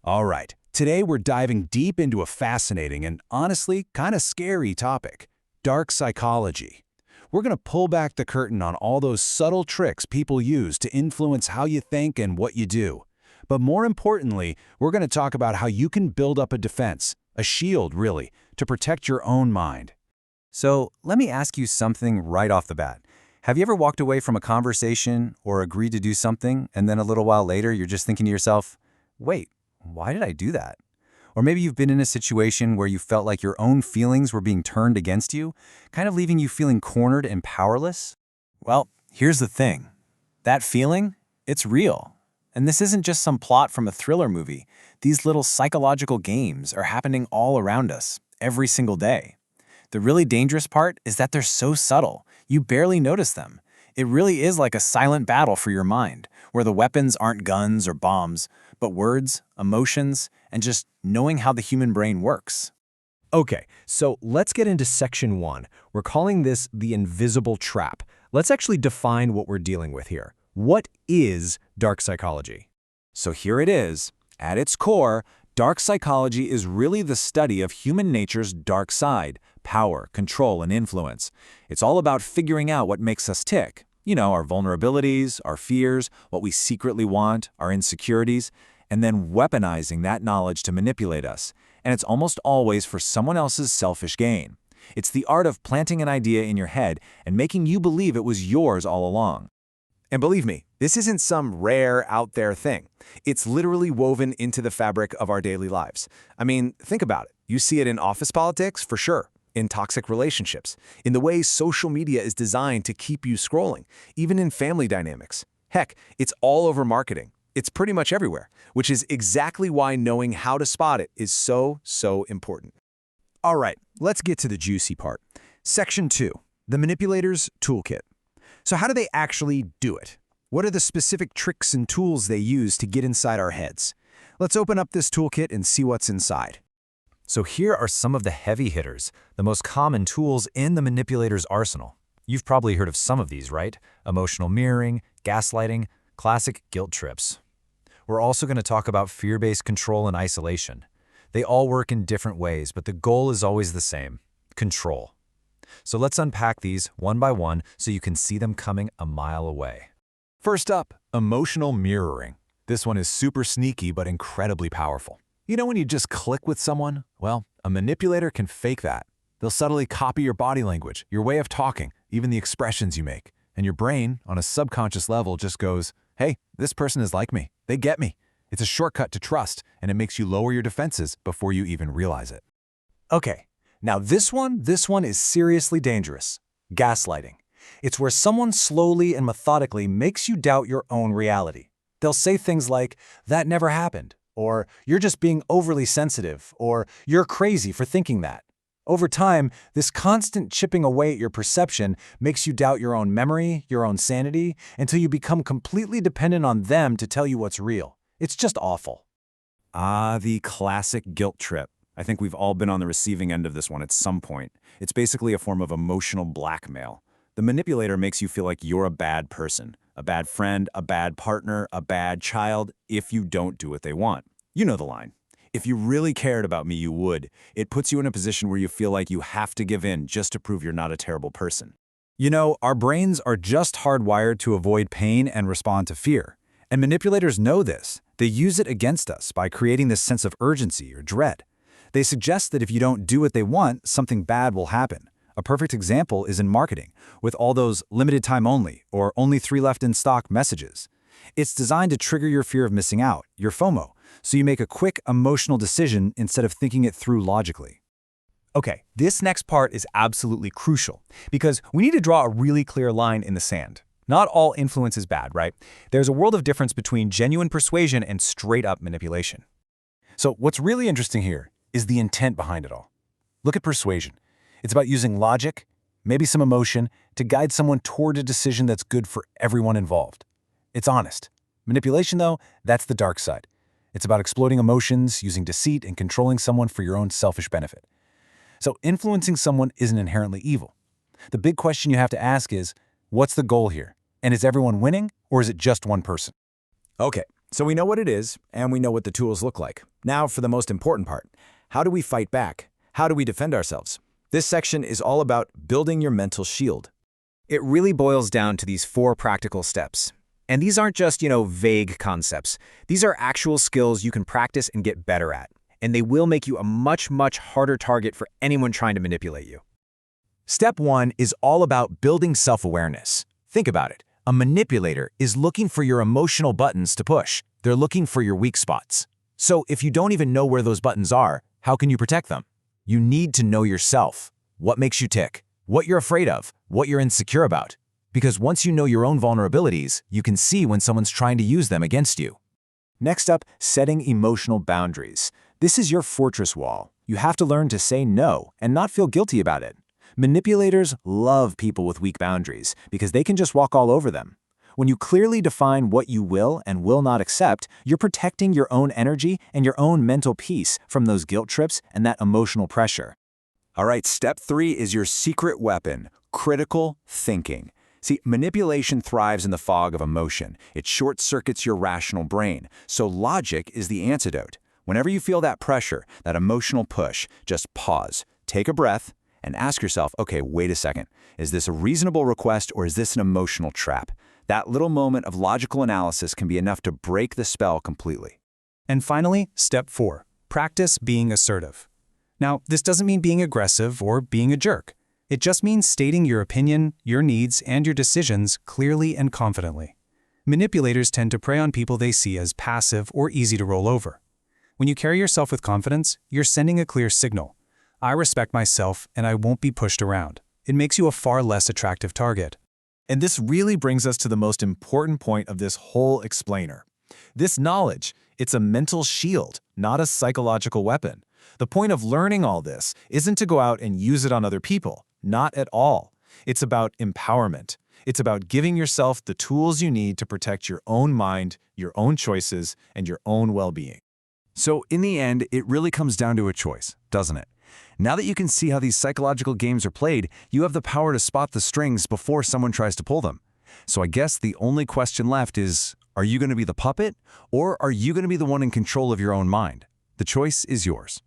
All right, today we're diving deep into a fascinating and honestly kind of scary topic, dark psychology. We're going to pull back the curtain on all those subtle tricks people use to influence how you think and what you do. But more importantly, we're going to talk about how you can build up a defense, a shield really, to protect your own mind. So let me ask you something right off the bat. Have you ever walked away from a conversation or agreed to do something, and then a little while later you're just thinking to yourself, wait, why did I do that? Or maybe you've been in a situation where you felt like your own feelings were being turned against you, kind of leaving you feeling cornered and powerless? Well, here's the thing. That feeling, it's real. And this isn't just some plot from a thriller movie. These little psychological games are happening all around us, every single day. The really dangerous part is that they're so subtle, you barely notice them. It really is like a silent battle for your mind, where the weapons aren't guns or bombs, but words, emotions, and just knowing how the human brain works. Okay, so let's get into section 1. We're calling this the invisible trap. Let's actually define what we're dealing with here. What is dark psychology? So here it is. At its core, dark psychology is really the study of human nature's dark side, power, control, and influence. It's all about figuring out what makes us tick. You know, our vulnerabilities, our fears, what we secretly want, our insecurities, and then weaponizing that knowledge to manipulate us. And it's almost always for someone else's selfish gain. It's the art of planting an idea in your head and making you believe it was yours all along. And believe me, this isn't some rare, out there thing. It's literally woven into the fabric of our daily lives. I mean, think about it. You see it in office politics, for sure. In toxic relationships, in the way social media is designed to keep you scrolling, even in family dynamics. Heck, it's all over marketing. It's pretty much everywhere, which is exactly why knowing how to spot it is so important. All right, let's get to the juicy part. Section 2, the manipulator's toolkit. So how do they actually do it? What are the specific tricks and tools they use to get inside our heads? Let's open up this toolkit and see what's inside. So here are some of the heavy hitters, the most common tools in the manipulator's arsenal. You've probably heard of some of these, right? Emotional mirroring, gaslighting, classic guilt trips. We're also going to talk about fear-based control and isolation. They all work in different ways, but the goal is always the same: control. So let's unpack these one by one so you can see them coming a mile away. First up, emotional mirroring. This one is super sneaky but incredibly powerful. You know when you just click with someone? Well, a manipulator can fake that. They'll subtly copy your body language, your way of talking, even the expressions you make. And your brain, on a subconscious level, just goes, hey, this person is like me. They get me. It's a shortcut to trust, and it makes you lower your defenses before you even realize it. Okay, now this one is seriously dangerous. Gaslighting. It's where someone slowly and methodically makes you doubt your own reality. They'll say things like, that never happened, or you're just being overly sensitive, or you're crazy for thinking that. Over time, this constant chipping away at your perception makes you doubt your own memory, your own sanity, until you become completely dependent on them to tell you what's real. It's just awful. The classic guilt trip. I think we've all been on the receiving end of this one at some point. It's basically a form of emotional blackmail. The manipulator makes you feel like you're a bad person, a bad friend, a bad partner, a bad child, if you don't do what they want. You know the line. If you really cared about me, you would. It puts you in a position where you feel like you have to give in just to prove you're not a terrible person. You know, our brains are just hardwired to avoid pain and respond to fear. And manipulators know this. They use it against us by creating this sense of urgency or dread. They suggest that if you don't do what they want, something bad will happen. A perfect example is in marketing, with all those limited time only or only 3 left in stock messages. It's designed to trigger your fear of missing out, your FOMO, so you make a quick emotional decision instead of thinking it through logically. Okay, this next part is absolutely crucial because we need to draw a really clear line in the sand. Not all influence is bad, right? There's a world of difference between genuine persuasion and straight-up manipulation. So what's really interesting here is the intent behind it all. Look at persuasion. It's about using logic, maybe some emotion, to guide someone toward a decision that's good for everyone involved. It's honest. Manipulation, though, that's the dark side. It's about exploiting emotions, using deceit, and controlling someone for your own selfish benefit. So influencing someone isn't inherently evil. The big question you have to ask is, what's the goal here? And is everyone winning, or is it just one person? Okay, so we know what it is, and we know what the tools look like. Now for the most important part. How do we fight back? How do we defend ourselves? This section is all about building your mental shield. It really boils down to these 4 practical steps. And these aren't just, vague concepts. These are actual skills you can practice and get better at. And they will make you a much, much harder target for anyone trying to manipulate you. Step 1 is all about building self-awareness. Think about it. A manipulator is looking for your emotional buttons to push. They're looking for your weak spots. So if you don't even know where those buttons are, how can you protect them? You need to know yourself. What makes you tick? What you're afraid of? What you're insecure about? Because once you know your own vulnerabilities, you can see when someone's trying to use them against you. Next up, setting emotional boundaries. This is your fortress wall. You have to learn to say no and not feel guilty about it. Manipulators love people with weak boundaries because they can just walk all over them. When you clearly define what you will and will not accept, you're protecting your own energy and your own mental peace from those guilt trips and that emotional pressure. All right, step 3 is your secret weapon, critical thinking. See, manipulation thrives in the fog of emotion. It short-circuits your rational brain, so logic is the antidote. Whenever you feel that pressure, that emotional push, just pause, take a breath, and ask yourself, okay, wait a second. Is this a reasonable request or is this an emotional trap? That little moment of logical analysis can be enough to break the spell completely. And finally, step 4, practice being assertive. Now, this doesn't mean being aggressive or being a jerk. It just means stating your opinion, your needs, and your decisions clearly and confidently. Manipulators tend to prey on people they see as passive or easy to roll over. When you carry yourself with confidence, you're sending a clear signal. I respect myself and I won't be pushed around. It makes you a far less attractive target. And this really brings us to the most important point of this whole explainer. This knowledge, it's a mental shield, not a psychological weapon. The point of learning all this isn't to go out and use it on other people. Not at all. It's about empowerment. It's about giving yourself the tools you need to protect your own mind, your own choices, and your own well-being. So in the end, it really comes down to a choice, doesn't it? Now that you can see how these psychological games are played, you have the power to spot the strings before someone tries to pull them. So I guess the only question left is, are you going to be the puppet, or are you going to be the one in control of your own mind? The choice is yours.